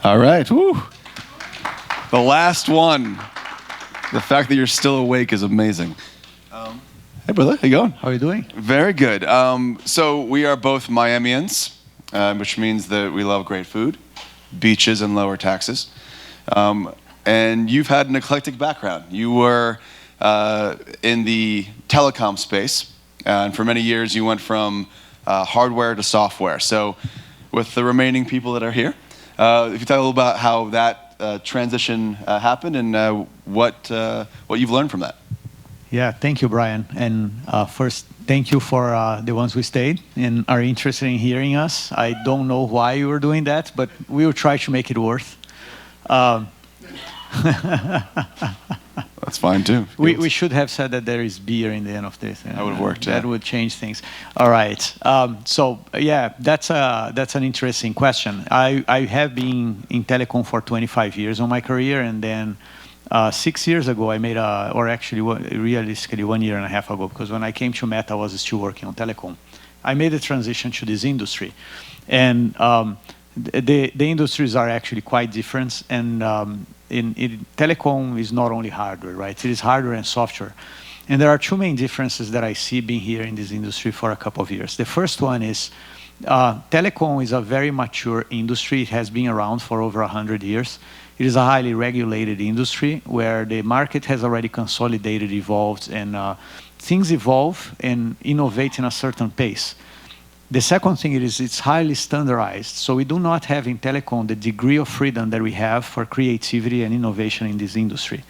All right. Woo. The last one. The fact that you're still awake is amazing. Hey, brother. How you going? How are you doing? Very good. So we are both Miamians, which means that we love great food, beaches, and lower taxes. And you've had an eclectic background. You were in the telecom space, and for many years you went from hardware to software. So with the remaining people that are here, if you talk a little about how that transition happened and what you've learned from that. Yeah, thank you, Brian. And first, thank you for the ones who stayed and are interested in hearing us. I don't know why you were doing that, but we will try to make it worth. That's fine too. We should have said that there is beer in the end of this. That would have worked. That would change things. All right. So yeah, that's an interesting question. I have been in telecom for 25 years on my career, and then 6 years ago I made or actually realistically 1.5 years ago, because when I came to Meta I was still working on telecom. I made a transition to this industry, and the industries are actually quite different. And in telecom is not only hardware, right? It is hardware and software. And there are two main differences that I see being here in this industry for a couple of years. The first one is telecom is a very mature industry. It has been around for over 100 years. It is a highly regulated industry where the market has already consolidated, evolved, and things evolve and innovate in a certain pace. The second thing is it's highly standardized. So we do not have in telecom the degree of freedom that we have for creativity and innovation in this industry.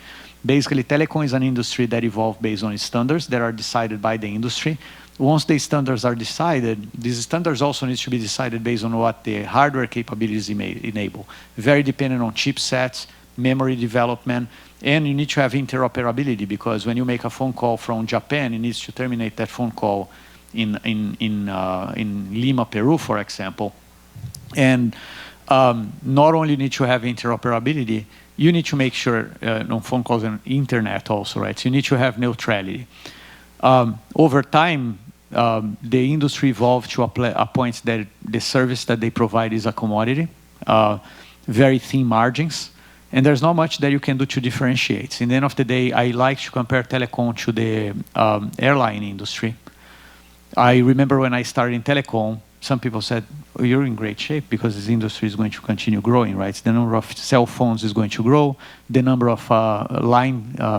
Basically, telecom is an industry that evolved based on standards that are decided by the industry. Once the standards are decided, these standards also need to be decided based on what the hardware capabilities enable. Very dependent on chipsets, memory development, and you need to have interoperability, because when you make a phone call from Japan, it needs to terminate that phone call in Lima, Peru, for example. And not only need to have interoperability, you need to make sure on phone calls and internet also, right? So you need to have neutrality. Over time, the industry evolved to a point that the service that they provide is a commodity, very thin margins, and there's not much that you can do to differentiate. In the end of the day, I like to compare telecom to the airline industry. I remember when I started in telecom, some people said, oh, you're in great shape because this industry is going to continue growing, right? The number of cell phones is going to grow. The number of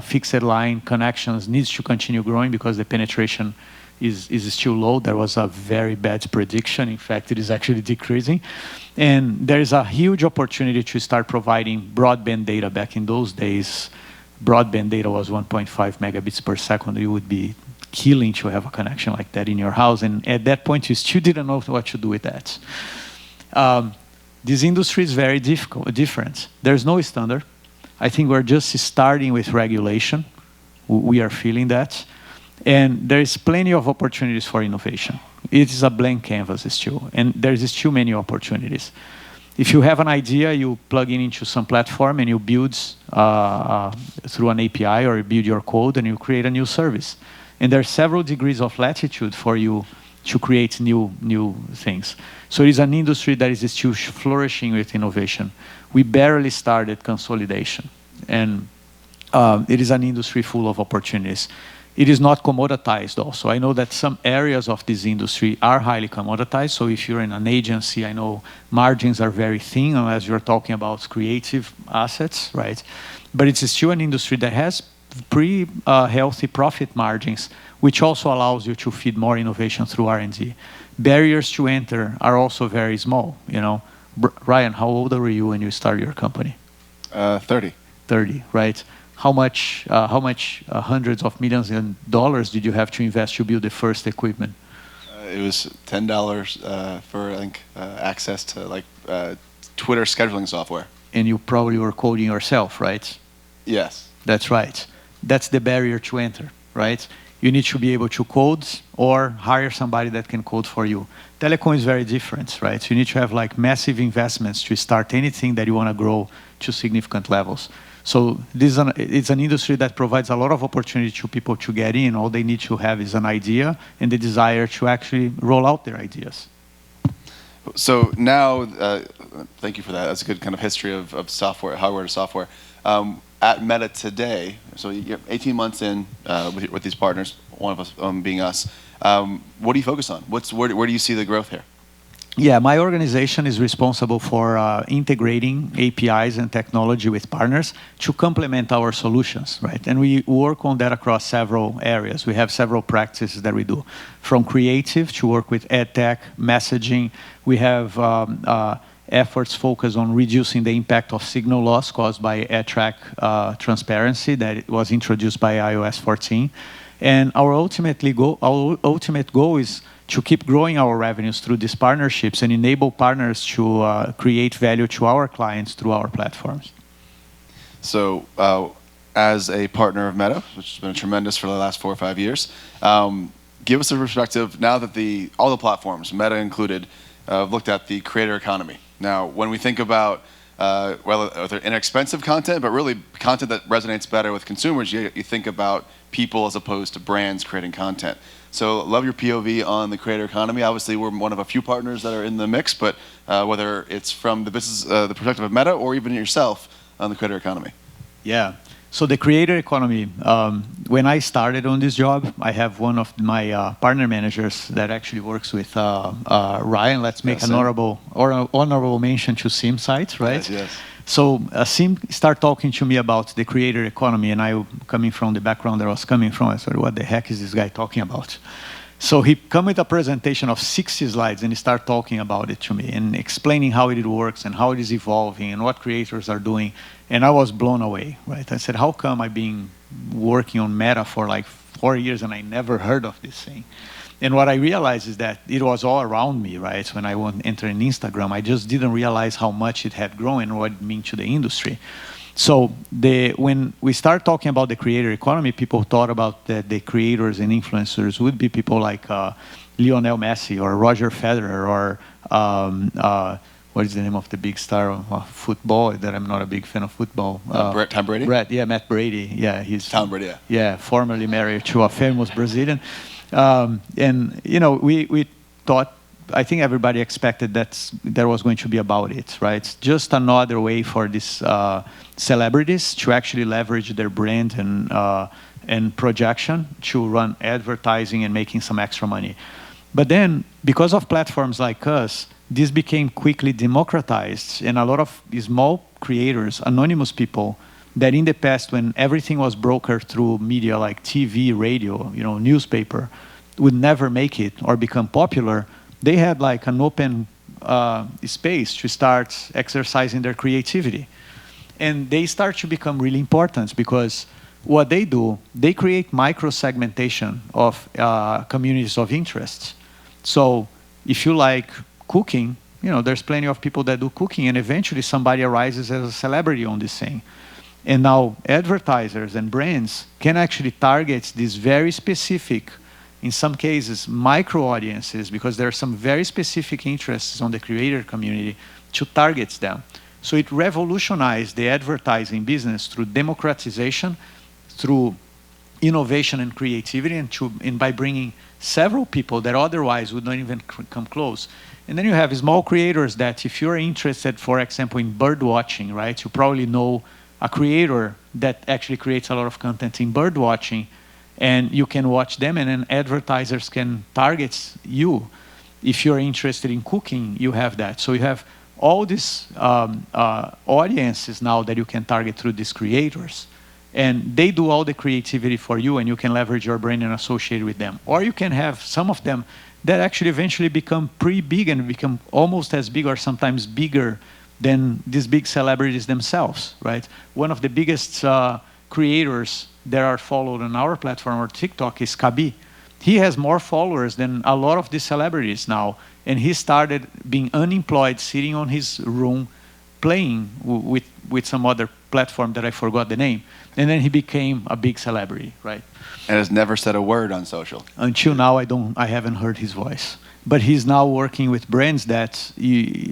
fixed line connections needs to continue growing because the penetration is still low. There was a very bad prediction. In fact, it is actually decreasing. And there is a huge opportunity to start providing broadband data. Back in those days, broadband data was 1.5 megabits per second. You would be killing to have a connection like that in your house, and at that point you still didn't know what to do with that. This industry is very different. There's no standard. I think we're just starting with regulation. We are feeling that, and there is plenty of opportunities for innovation. It is a blank canvas still, and there's still many opportunities. If you have an idea, you plug in into some platform and you build through an API, or you build your code and you create a new service. And there are several degrees of latitude for you to create new things. So it is an industry that is still flourishing with innovation. We barely started consolidation. And it is an industry full of opportunities. It is not commoditized also. I know that some areas of this industry are highly commoditized. So if you're in an agency, I know margins are very thin unless you're talking about creative assets, right? But it's still an industry that has pretty healthy profit margins, which also allows you to feed more innovation through R&D. Barriers to enter are also very small. You know, Ryan, how old were you when you started your company? 30. 30, right? How much hundreds of millions of dollars did you have to invest to build the first equipment? It was $10 for I think access to like Twitter scheduling software. And you probably were coding yourself, right? Yes. That's right. That's the barrier to enter, right? You need to be able to code or hire somebody that can code for you. Telecom is very different, right? You need to have like massive investments to start anything that you want to grow to significant levels. So it's an industry that provides a lot of opportunity to people to get in. All they need to have is an idea and the desire to actually roll out their ideas. So now, thank you for that. That's a good kind of history of software, hardware to software. At Meta today, so you're 18 months in with these partners, one of us being us. What do you focus on? Where do you see the growth here? Yeah, my organization is responsible for integrating APIs and technology with partners to complement our solutions, right? And we work on that across several areas. We have several practices that we do, from creative to work with ed tech, messaging. We have efforts focused on reducing the impact of signal loss caused by ad track transparency that was introduced by iOS 14. And our ultimate goal is to keep growing our revenues through these partnerships and enable partners to create value to our clients through our platforms. So, as a partner of Meta, which has been tremendous for the last 4 or 5 years, give us a perspective now that all the platforms, Meta included, looked at the creator economy. Now, when we think about whether inexpensive content, but really content that resonates better with consumers, you think about people as opposed to brands creating content. So love your POV on the creator economy. Obviously, we're one of a few partners that are in the mix, but whether it's from the business, the perspective of Meta, or even yourself on the creator economy. Yeah. So the creator economy, when I started on this job, I have one of my partner managers that actually works with Ryan. Let's make an honorable mention to Sim Sites, right? Yes, yes. So Sim started talking to me about the creator economy, and I, coming from the background that I was coming from, I said, what the heck is this guy talking about? So he come with a presentation of 60 slides, and he started talking about it to me and explaining how it works and how it is evolving and what creators are doing. And I was blown away, right? I said, how come I've been working on Meta for like 4 years and I never heard of this thing? And what I realized is that it was all around me, right? When I entered in Instagram, I just didn't realize how much it had grown and what it meant to the industry. So when we start talking about the creator economy, people thought about that the creators and influencers would be people like Lionel Messi or Roger Federer or what is the name of the big star of football that I'm not a big fan of football? Tom Brady? Matt Brady. Yeah, he's Tom Brady, yeah. Yeah, formerly married to a famous Brazilian. And, you know, we thought, I think everybody expected that there was going to be about it, right? Just another way for these celebrities to actually leverage their brand and projection to run advertising and making some extra money. But then, because of platforms like us, this became quickly democratized, and a lot of small creators, anonymous people, that in the past, when everything was brokered through media like TV, radio, you know, newspaper, would never make it or become popular, they had like an open space to start exercising their creativity. And they start to become really important because what they do, they create micro-segmentation of communities of interest. So if you like cooking, you know, there's plenty of people that do cooking, and eventually somebody arises as a celebrity on this thing. And now advertisers and brands can actually target these very specific, in some cases, micro audiences, because there are some very specific interests on the creator community to target them. So it revolutionized the advertising business through democratization, through innovation and creativity, and by bringing several people that otherwise would not even come close. And then you have small creators that if you're interested, for example, in bird watching, right? You probably know a creator that actually creates a lot of content in bird watching, and you can watch them, and then advertisers can target you. If you're interested in cooking, you have that. So you have all these audiences now that you can target through these creators, and they do all the creativity for you, and you can leverage your brand and associate with them. Or you can have some of them that actually eventually become pretty big and become almost as big or sometimes bigger than these big celebrities themselves, right? One of the biggest creators that are followed on our platform or TikTok is Kabi. He has more followers than a lot of these celebrities now, and he started being unemployed, sitting on his room, playing with some other platform that I forgot the name, and then he became a big celebrity, right? And has never said a word on social. Until now, I haven't heard his voice. But he's now working with brands that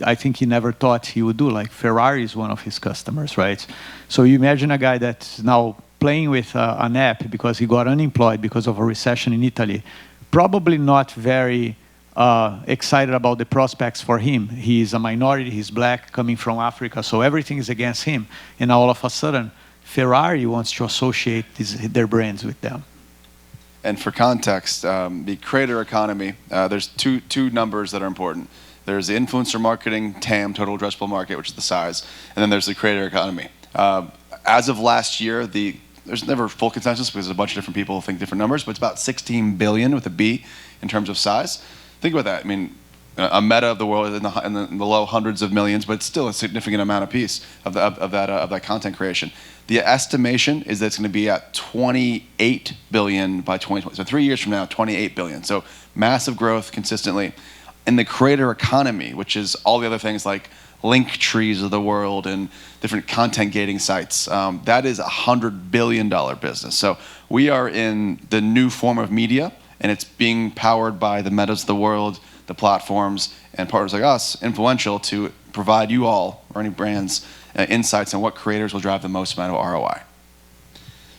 I think he never thought he would do, like Ferrari is one of his customers, right? So you imagine a guy that's now playing with an app because he got unemployed because of a recession in Italy, probably not very excited about the prospects for him. He's a minority, he's black, coming from Africa, so everything is against him. And all of a sudden, Ferrari wants to associate their brands with them. And for context, the creator economy, there's two numbers that are important. There's the influencer marketing, TAM, total addressable market, which is the size, and then there's the creator economy. As of last year, there's never full consensus because a bunch of different people think different numbers, but it's about 16 billion with a B in terms of size. Think about that. I mean, a Meta of the world is in the low hundreds of millions, but it's still a significant amount of piece of that content creation. The estimation is that it's going to be at 28 billion by 2020. So 3 years from now, 28 billion. So massive growth consistently. In the creator economy, which is all the other things like link trees of the world and different content gating sites, that is $100 billion business. So we are in the new form of media, and it's being powered by the Metas of the world, the platforms, and partners like us, influential, to provide you all, or any brands, insights on what creators will drive the most amount of ROI.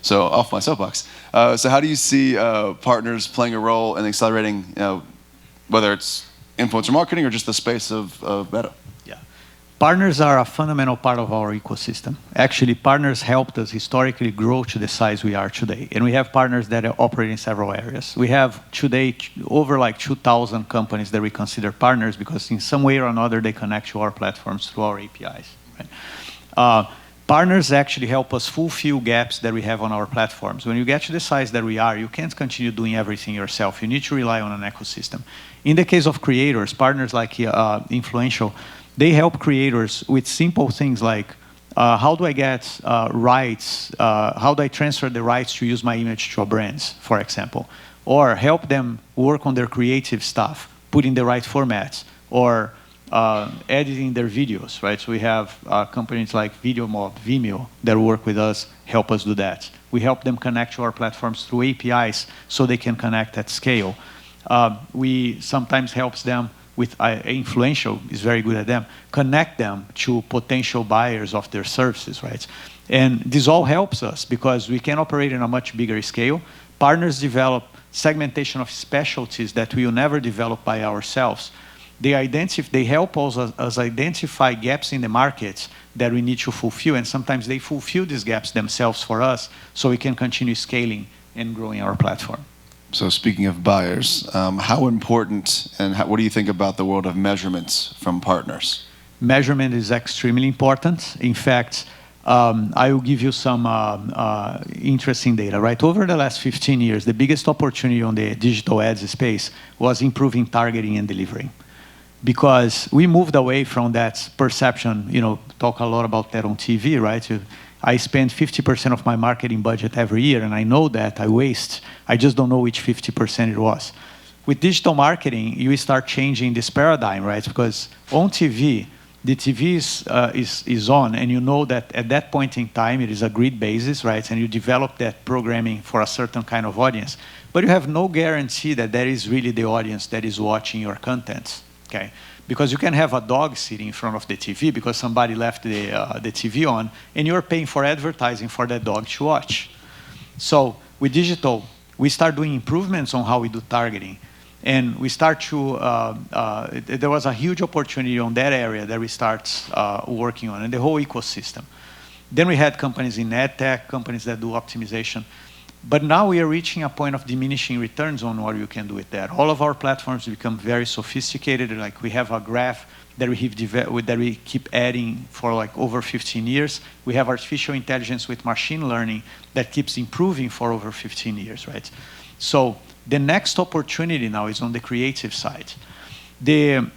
So off my soapbox. So how do you see partners playing a role in accelerating, whether it's influencer marketing or just the space of Meta? Yeah. Partners are a fundamental part of our ecosystem. Actually, partners helped us historically grow to the size we are today. And we have partners that operate in several areas. We have today over like 2,000 companies that we consider partners because in some way or another they connect to our platforms through our APIs. Right? Partners actually help us fulfill gaps that we have on our platforms. When you get to the size that we are, you can't continue doing everything yourself. You need to rely on an ecosystem. In the case of creators, partners like Influential, they help creators with simple things like, how do I get rights? How do I transfer the rights to use my image to a brand, for example? Or help them work on their creative stuff, put in the right formats, or editing their videos, right? So we have companies like Vimeo that work with us, help us do that. We help them connect to our platforms through APIs so they can connect at scale. We sometimes help them with Influential, is very good at them, connect them to potential buyers of their services, right? And this all helps us because we can operate in a much bigger scale. Partners develop segmentation of specialties that we will never develop by ourselves. They help us identify gaps in the market that we need to fulfill, and sometimes they fulfill these gaps themselves for us so we can continue scaling and growing our platform. So speaking of buyers, how important and what do you think about the world of measurements from partners? Measurement is extremely important. In fact, I will give you some interesting data, right? Over the last 15 years, the biggest opportunity on the digital ads space was improving targeting and delivering. Because we moved away from that perception, talk a lot about that on TV, right? I spend 50% of my marketing budget every year, and I know that I waste. I just don't know which 50% it was. With digital marketing, you start changing this paradigm, right? Because on TV, the TV is on, and you know that at that point in time, it is a grid basis, right? And you develop that programming for a certain kind of audience. But you have no guarantee that that is really the audience that is watching your content, okay? Because you can have a dog sitting in front of the TV because somebody left the TV on, and you're paying for advertising for that dog to watch. So with digital, we start doing improvements on how we do targeting. And we start to, there was a huge opportunity on that area that we start working on, and the whole ecosystem. Then we had companies in ad tech, companies that do optimization. But now we are reaching a point of diminishing returns on what you can do with that. All of our platforms become very sophisticated. Like we have a graph that we keep adding for like over 15 years. We have artificial intelligence with machine learning that keeps improving for over 15 years, right? So the next opportunity now is on the creative side. The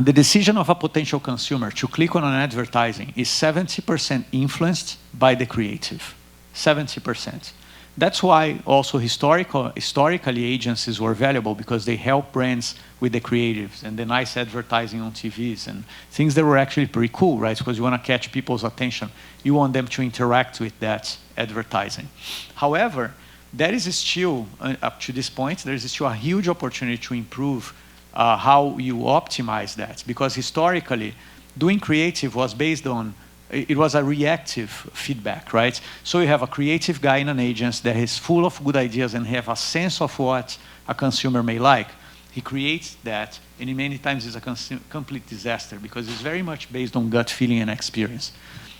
decision of a potential consumer to click on an advertising is 70% influenced by the creative, 70%. That's why also historically agencies were valuable because they help brands with the creatives and the nice advertising on TVs and things that were actually pretty cool, right? Because you want to catch people's attention. You want them to interact with that advertising. However, there is still, up to this point, there is still a huge opportunity to improve how you optimize that. Because historically, doing creative was based on it was a reactive feedback, right? So you have a creative guy in an agency that is full of good ideas and have a sense of what a consumer may like. He creates that, and many times it's a complete disaster because it's very much based on gut feeling and experience.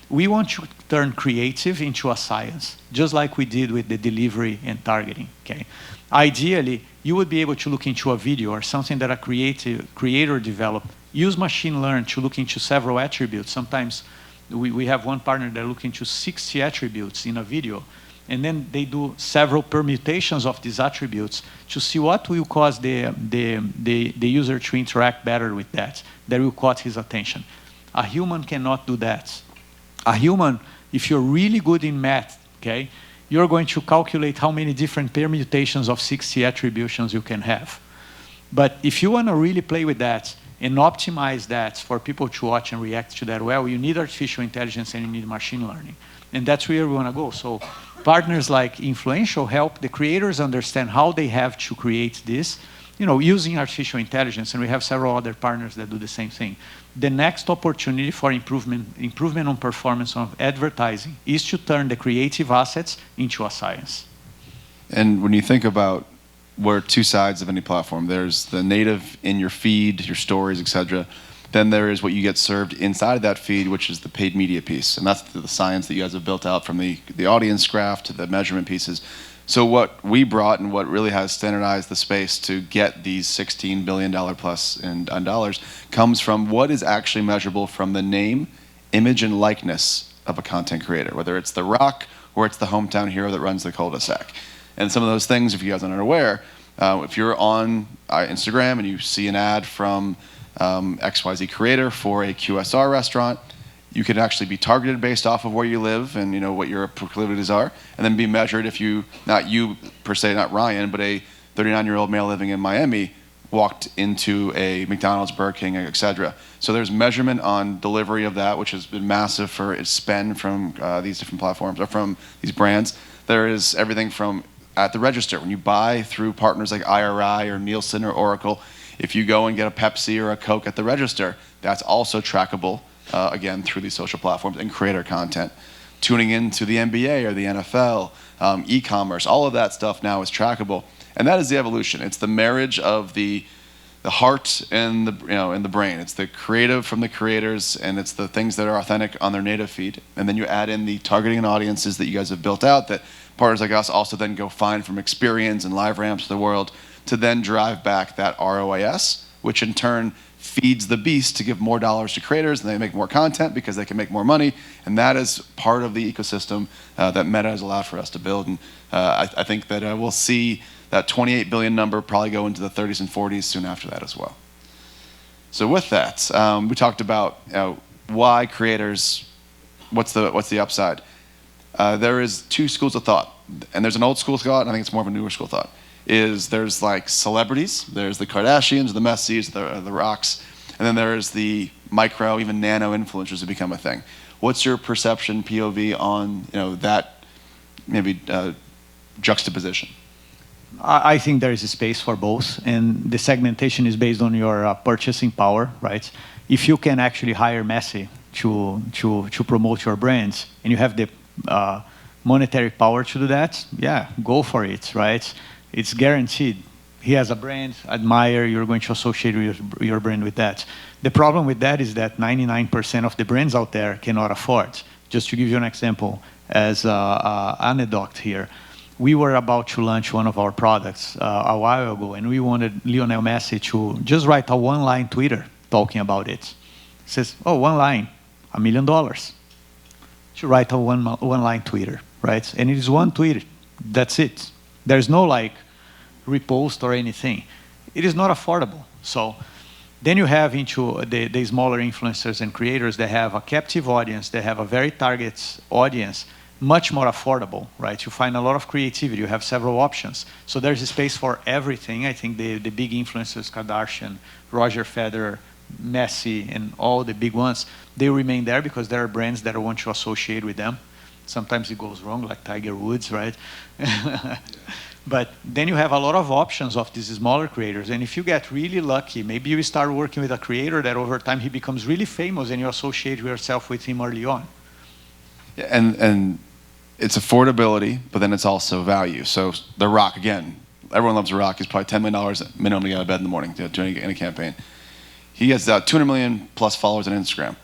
We want to turn creative into a science, just like we did with the delivery and targeting. Okay. Ideally, you would be able to look into a video or something that a creator developed, use machine learning to look into several attributes. Sometimes we have one partner that look into 60 attributes in a video, and then they do several permutations of these attributes to see what will cause the user to interact better with that will catch his attention. A human cannot do that. A human, if you're really good in math, okay, you're going to calculate how many different permutations of 60 attributions you can have. But if you want to really play with that and optimize that for people to watch and react to that well, you need artificial intelligence and you need machine learning. And that's where we want to go. So partners like Influential help the creators understand how they have to create this, using artificial intelligence, and we have several other partners that do the same thing. The next opportunity for improvement on performance of advertising is to turn the creative assets into a science. And when you think about we're two sides of any platform, there's the native in your feed, your stories, etc. Then there is what you get served inside of that feed, which is the paid media piece. And that's the science that you guys have built out from the audience graph to the measurement pieces. So what we brought and what really has standardized the space to get these $16 billion plus in dollars comes from what is actually measurable from the name, image, and likeness of a content creator, whether it's The Rock or it's the hometown hero that runs the cul-de-sac. And some of those things, if you guys aren't aware, if you're on Instagram and you see an ad from XYZ creator for a QSR restaurant, you can actually be targeted based off of where you live and what your proclivities are, and then be measured if you, not you per se, not Ryan, but a 39-year-old male living in Miami walked into a McDonald's, Burger King, etc. So there's measurement on delivery of that, which has been massive for its spend from these different platforms or from these brands. There is everything from at the register. When you buy through partners like IRI or Nielsen or Oracle, if you go and get a Pepsi or a Coke at the register, that's also trackable, again, through these social platforms and creator content. Tuning into the NBA or the NFL, e-commerce, all of that stuff now is trackable. And that is the evolution. It's the marriage of the heart and the brain. It's the creative from the creators, and it's the things that are authentic on their native feed. And then you add in the targeting and audiences that you guys have built out that partners like us also then go find from Experience and Live Ramps of the world to then drive back that ROAS, which in turn feeds the beast to give more dollars to creators, and they make more content because they can make more money. And that is part of the ecosystem that Meta has allowed for us to build. And I think that we'll see that 28 billion number probably go into the 30s and 40s soon after that as well. So with that, we talked about why creators, what's the upside. There is two schools of thought, and there's an old school of thought, and I think it's more of a newer school of thought. There's like celebrities, there's the Kardashians, the Messis, the Rocks, and then there's the micro, even nano influencers who become a thing. What's your perception, POV, on that maybe juxtaposition? I think there is a space for both, and the segmentation is based on your purchasing power, right? If you can actually hire Messi to promote your brands, and you have the monetary power to do that, yeah, go for it, right? It's guaranteed. He has a brand, admire, you're going to associate your brand with that. The problem with that is that 99% of the brands out there cannot afford. Just to give you an example, as an anecdote here, we were about to launch one of our products a while ago, and we wanted Lionel Messi to just write a one-line Twitter talking about it. He says, oh, one line, $1 million. To write a one-line Twitter, right? And it is one tweet, that's it. There's no repost or anything. It is not affordable. So then you have into the smaller influencers and creators that have a captive audience, they have a very target audience, much more affordable, right? You find a lot of creativity, you have several options. So there's a space for everything. I think the big influencers, Kardashian, Roger Federer, Messi, and all the big ones, they remain there because there are brands that want to associate with them. Sometimes it goes wrong, like Tiger Woods, right? Yeah. But then you have a lot of options of these smaller creators. And if you get really lucky, maybe you start working with a creator that over time he becomes really famous and you associate yourself with him early on. Yeah, and it's affordability, but then it's also value. So The Rock, again, everyone loves The Rock. He's probably $10 million minimum to get out of bed in the morning to do any campaign. He has 200 million plus followers on Instagram.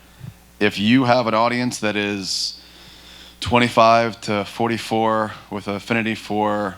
If you have an audience that is 25 to 44 with affinity for,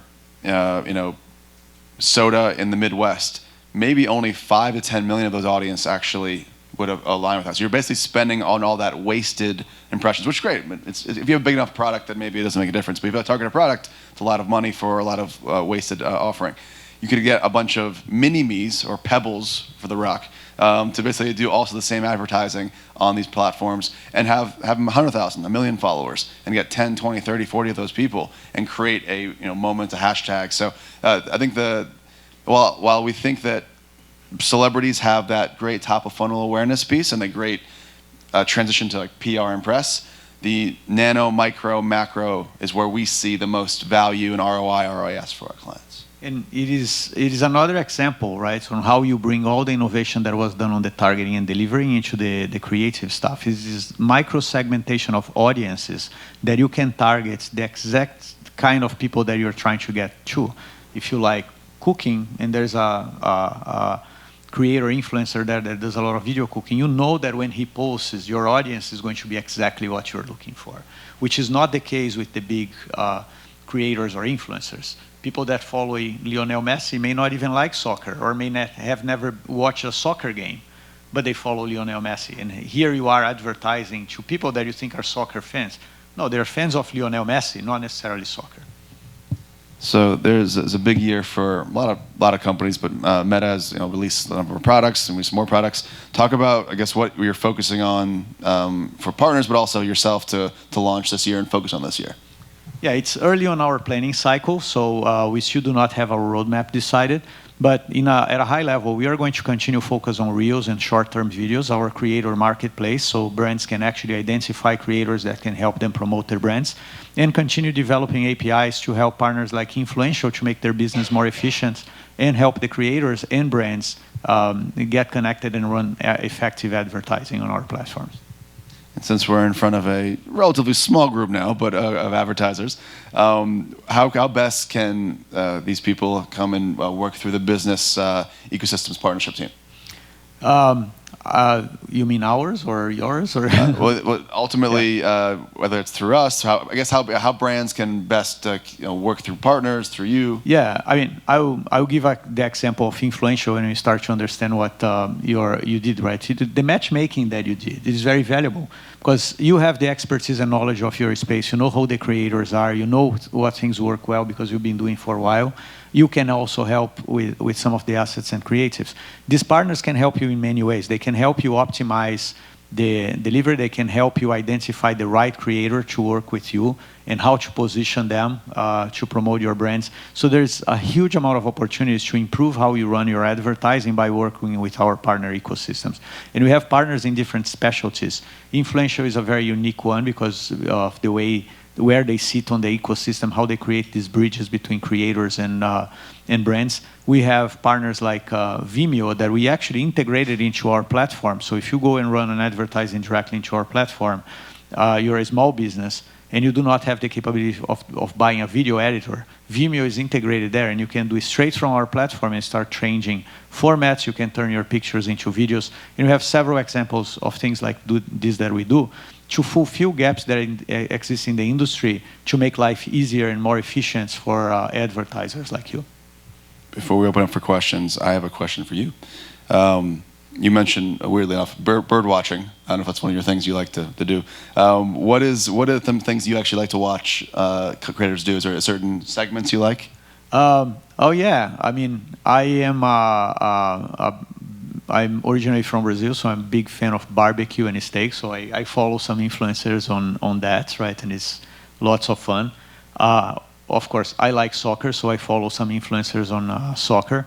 soda in the Midwest, maybe only 5 to 10 million of those audience actually would align with that. So you're basically spending on all that wasted impressions, which is great. If you have a big enough product, then maybe it doesn't make a difference. But if you have a targeted product, it's a lot of money for a lot of wasted offering. You could get a bunch of mini-me's or pebbles for The Rock to basically do also the same advertising on these platforms and have them 100,000, 1 million followers and get 10, 20, 30, 40 of those people and create a moment, a hashtag. So I think while we think that celebrities have that great top of funnel awareness piece and the great transition to like PR and press, the nano, micro, macro is where we see the most value in ROI, ROAS for our clients. And it is another example, right, on how you bring all the innovation that was done on the targeting and delivering into the creative stuff. It's this micro-segmentation of audiences that you can target the exact kind of people that you're trying to get to. If you like cooking and there's a creator influencer there that does a lot of video cooking, you know that when he posts, your audience is going to be exactly what you're looking for, which is not the case with the big creators or influencers. People that follow Lionel Messi may not even like soccer or may not have never watched a soccer game, but they follow Lionel Messi. And here you are advertising to people that you think are soccer fans. No, they're fans of Lionel Messi, not necessarily soccer. So there's a big year for a lot of companies, but Meta has released a number of products and released more products. Talk about, I guess, what you're focusing on for partners, but also yourself to launch this year and focus on this year. Yeah, it's early on our planning cycle, so we still do not have our roadmap decided. But at a high level, we are going to continue focus on Reels and short-term videos, our creator marketplace, so brands can actually identify creators that can help them promote their brands, and continue developing APIs to help partners like Influential to make their business more efficient and help the creators and brands get connected and run effective advertising on our platforms. And since we're in front of a relatively small group now, but of advertisers, how best can these people come and work through the business ecosystems partnership team? You mean ours or yours? Or well, ultimately, whether it's through us, how brands can best work through partners, through you. Yeah, I mean, I'll give the example of Influential, and you start to understand what you did, right? The matchmaking that you did is very valuable because you have the expertise and knowledge of your space. You know who the creators are. You know what things work well because you've been doing for a while. You can also help with some of the assets and creatives. These partners can help you in many ways. They can help you optimize the delivery. They can help you identify the right creator to work with you and how to position them to promote your brands. So there's a huge amount of opportunities to improve how you run your advertising by working with our partner ecosystems. And we have partners in different specialties. Influential is a very unique one because of the way where they sit on the ecosystem, how they create these bridges between creators and brands. We have partners like Vimeo that we actually integrated into our platform. So if you go and run an advertising directly into our platform, you're a small business and you do not have the capability of buying a video editor, Vimeo is integrated there and you can do it straight from our platform and start changing formats. You can turn your pictures into videos. And we have several examples of things like this that we do to fulfill gaps that exist in the industry to make life easier and more efficient for advertisers like you. Before we open up for questions, I have a question for you. You mentioned, weirdly enough, bird watching. I don't know if that's one of your things you like to do. What are the things you actually like to watch creators do? Is there certain segments you like? Oh yeah, I mean, I'm originally from Brazil, so I'm a big fan of barbecue and steak. So I follow some influencers on that, right? And it's lots of fun. Of course, I like soccer, so I follow some influencers on soccer.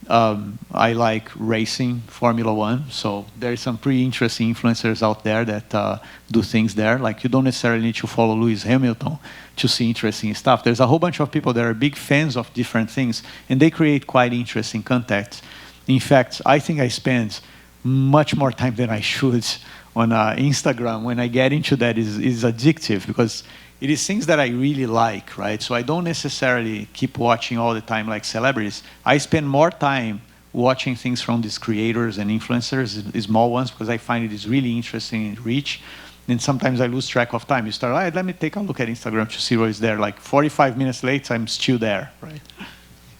I like racing, Formula One. So there's some pretty interesting influencers out there that do things there. Like you don't necessarily need to follow Lewis Hamilton to see interesting stuff. There's a whole bunch of people that are big fans of different things, and they create quite interesting content. In fact, I think I spend much more time than I should on Instagram. When I get into that, is addictive because it is things that I really like, right? So I don't necessarily keep watching all the time like celebrities. I spend more time watching things from these creators and influencers, small ones, because I find it is really interesting and rich. And sometimes I lose track of time. You start, all right, let me take a look at Instagram to see what is there. Like 45 minutes later, I'm still there, right?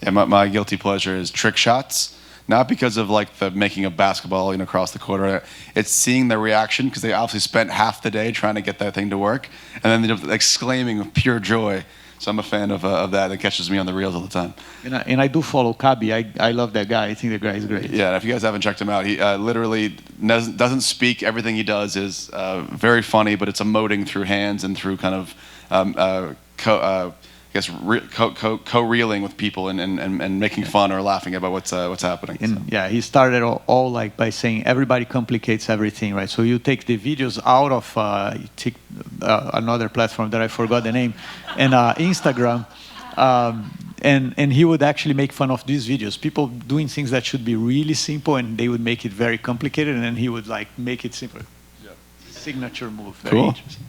Yeah, my guilty pleasure is trick shots. Not because of like the making a basketball, across the court. It's seeing their reaction because they obviously spent half the day trying to get that thing to work, and then they're exclaiming with pure joy. So I'm a fan of that. It catches me on the reels all the time. And I do follow Kabi. I love that guy. I think the guy is great. Yeah, and if you guys haven't checked him out, he literally doesn't speak. Everything he does is very funny, but it's emoting through hands and through kind of co-reeling with people and making fun or laughing about what's happening. And yeah, he started all like by saying everybody complicates everything, right? So you take the videos out of another platform that I forgot the name, and Instagram, and he would actually make fun of these videos. People doing things that should be really simple, and they would make it very complicated, and then he would like make it simple. Yeah. Signature move. Very cool. Interesting.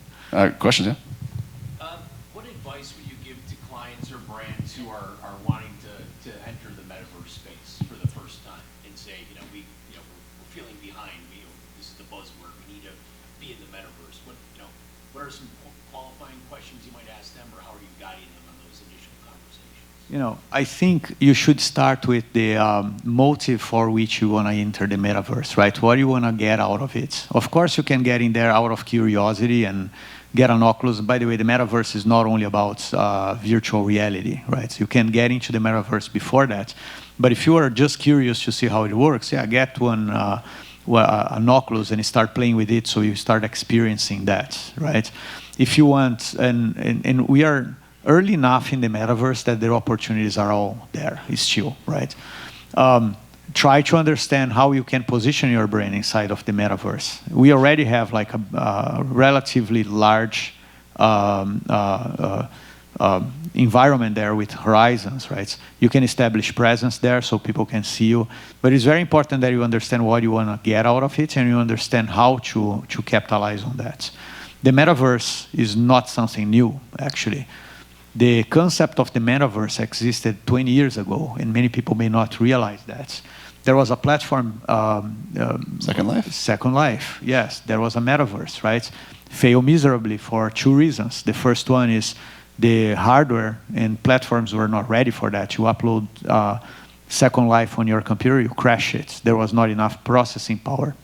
Questions, yeah? What advice would you give to clients or brands who are wanting to enter the metaverse space for the first time and say, we're feeling behind. This is the buzzword. We need to be in the metaverse. What are some qualifying questions you might ask them, or how are you guiding them on those initial conversations? I think you should start with the motive for which you want to enter the metaverse, right? What do you want to get out of it? Of course, you can get in there out of curiosity and get an Oculus. By the way, the metaverse is not only about virtual reality, right? So you can get into the metaverse before that. But if you are just curious to see how it works, get an Oculus and start playing with it so you start experiencing that, right? If you want, and we are early enough in the metaverse that the opportunities are all there, still, right? Try to understand how you can position your brand inside of the metaverse. We already have like a relatively large environment there with horizons, right? You can establish presence there so people can see you. But it's very important that you understand what you want to get out of it and you understand how to capitalize on that. The metaverse is not something new, actually. The concept of the metaverse existed 20 years ago, and many people may not realize that. There was a platform... Second Life? Second Life, yes. There was a metaverse, right? Failed miserably for two reasons. The first one is the hardware and platforms were not ready for that. You upload Second Life on your computer, you crash it. There was not enough processing power.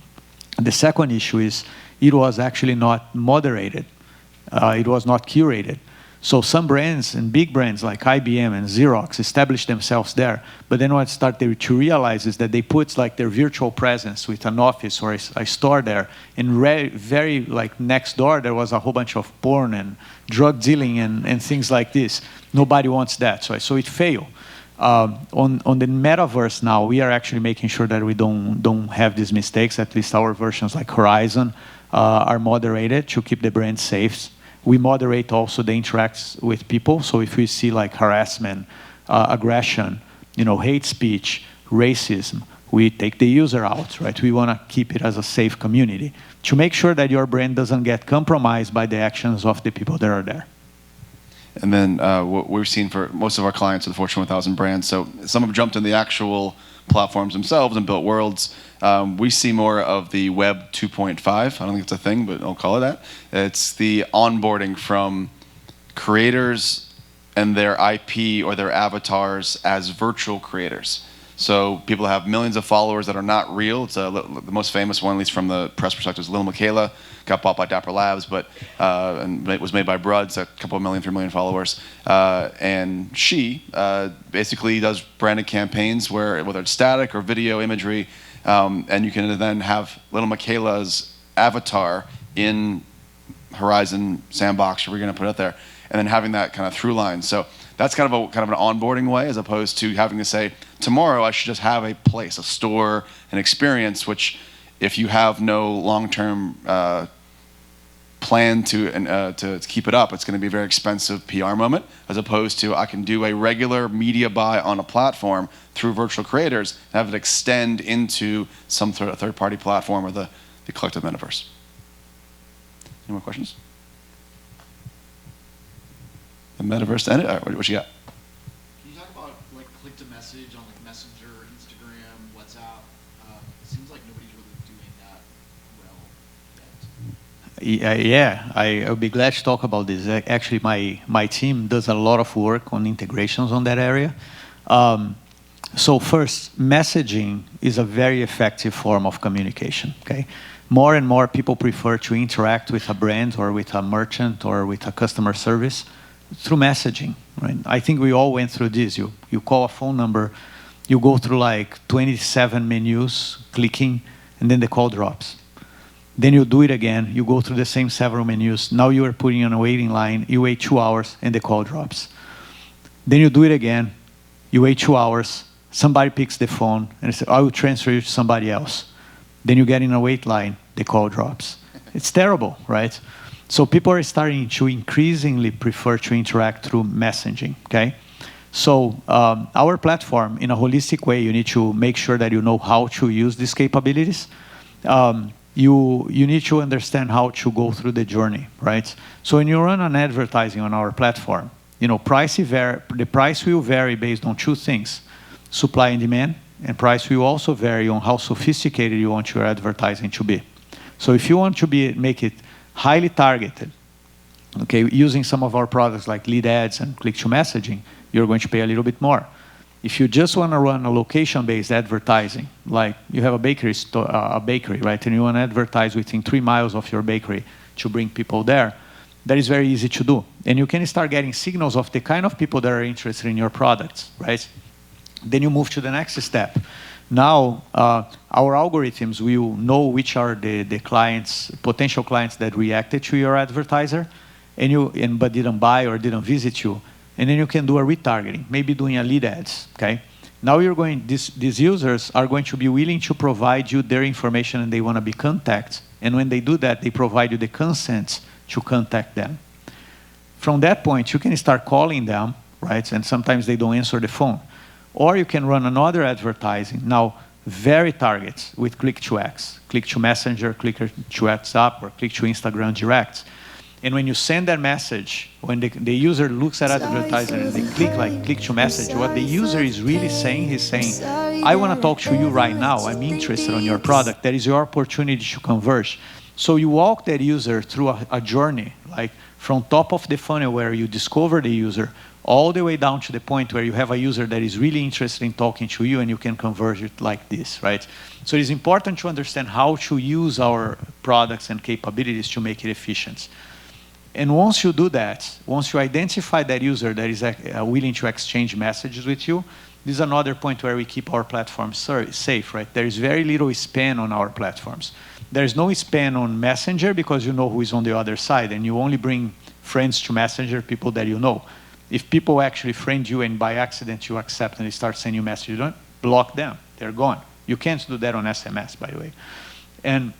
The second issue is it was actually not moderated. It was not curated. So some brands and big brands like IBM and Xerox established themselves there. But then what started to realize is that they put like their virtual presence with an office or a store there. And very like next door, there was a whole bunch of porn and drug dealing and things like this. Nobody wants that. So it failed. On the metaverse now, we are actually making sure that we don't have these mistakes. At least our versions like Horizon are moderated to keep the brand safe. We moderate also the interacts with people. So if we see like harassment, aggression, hate speech, racism, we take the user out, right? We want to keep it as a safe community to make sure that your brand doesn't get compromised by the actions of the people that are there. And then what we've seen for most of our clients are the Fortune 1000 brands. So some have jumped in the actual platforms themselves and built worlds. We see more of the Web 2.5. I don't think it's a thing, but I'll call it that. It's the onboarding from creators and their IP or their avatars as virtual creators. So people have millions of followers that are not real. It's the most famous one, at least from the press perspective, is Lil Miquela. Got bought by Dapper Labs, and it was made by Bruds, a couple of million, 3 million followers. And she basically does branded campaigns where, whether it's static or video imagery, and you can then have Lil Miquela's avatar in Horizon Sandbox, or we're going to put it there, and then having that kind of through line. So that's kind of an onboarding way, as opposed to having to say, tomorrow I should just have a place, a store, an experience, which if you have no long-term plan to keep it up, it's going to be a very expensive PR moment, as opposed to I can do a regular media buy on a platform through virtual creators and have it extend into some sort of third-party platform or the collective metaverse. Any more questions? The metaverse to end it? What you got? Can you talk about like click to message on like Messenger, Instagram, WhatsApp? It seems like nobody's really doing that well yet. Yeah, I'll be glad to talk about this. Actually, my team does a lot of work on integrations on that area. So first, messaging is a very effective form of communication, okay? More and more people prefer to interact with a brand or with a merchant or with a customer service through messaging, right? I think we all went through this. You call a phone number, you go through like 27 menus, clicking, and then the call drops. Then you do it again, you go through the same several menus. Now you are putting on a waiting line, you wait 2 hours, and the call drops. Then you do it again, you wait 2 hours, somebody picks the phone, and they say, I will transfer you to somebody else. Then you get in a wait line, the call drops. It's terrible, right? So people are starting to increasingly prefer to interact through messaging, okay? So our platform, in a holistic way, you need to make sure that you know how to use these capabilities. You need to understand how to go through the journey, right? So when you run an advertising on our platform, you know, the price will vary based on two things: supply and demand, and price will also vary on how sophisticated you want your advertising to be. So if you want to make it highly targeted, okay, using some of our products like lead ads and click to messaging, you're going to pay a little bit more. If you just want to run a location-based advertising, like you have a bakery, right, and you want to advertise within 3 miles of your bakery to bring people there, that is very easy to do. And you can start getting signals of the kind of people that are interested in your products, right? Then you move to the next step. Now, our algorithms will know which are the potential clients that reacted to your advertiser, but didn't buy or didn't visit you. And then you can do a retargeting, maybe doing a lead ads, okay? Now these users are going to be willing to provide you their information and they want to be contacted. And when they do that, they provide you the consent to contact them. From that point, you can start calling them, right? And sometimes they don't answer the phone. Or you can run another advertising, now very targeted with click to X, click to Messenger, click to WhatsApp, or click to Instagram Direct. And when you send that message, when the user looks at advertising and they click to message, what the user is really saying, he's saying, I want to talk to you right now. I'm interested in your product. That is your opportunity to converge. So you walk that user through a journey, like from top of the funnel where you discover the user, all the way down to the point where you have a user that is really interested in talking to you and you can converge it like this, right? So it is important to understand how to use our products and capabilities to make it efficient. And once you do that, once you identify that user that is willing to exchange messages with you, this is another point where we keep our platform safe, right? There is very little spam on our platforms. There is no spam on Messenger because you know who is on the other side, and you only bring friends to Messenger, people that you know. If people actually friend you and by accident you accept and they start sending you messages, don't block them. They're gone. You can't do that on SMS, by the way. And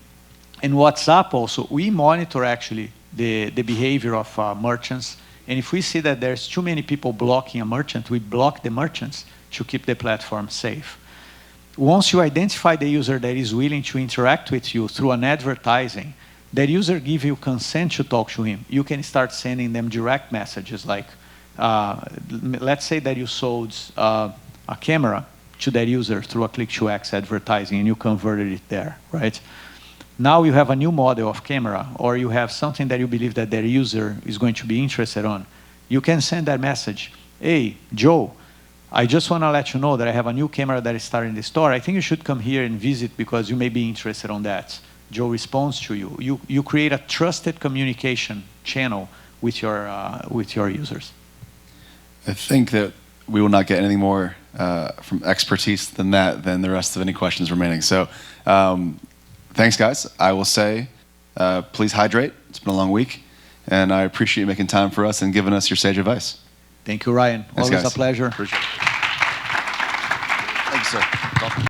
in WhatsApp also, we monitor actually the behavior of merchants. And if we see that there's too many people blocking a merchant, we block the merchants to keep the platform safe. Once you identify the user that is willing to interact with you through an advertising, that user gives you consent to talk to him. You can start sending them direct messages like, let's say that you sold a camera to that user through a click-to-X advertising and you converted it there, right? Now you have a new model of camera, or you have something that you believe that their user is going to be interested on. You can send that message. Hey, Joe, I just want to let you know that I have a new camera that is starting the store. I think you should come here and visit because you may be interested on that. Joe responds to you. You create a trusted communication channel with your users. I think that we will not get anything more from expertise than the rest of any questions remaining. So thanks, guys. I will say, please hydrate. It's been a long week, and I appreciate you making time for us and giving us your sage advice. Thank you, Ryan. Thanks, Always guys. a pleasure. Appreciate it. Thanks, sir.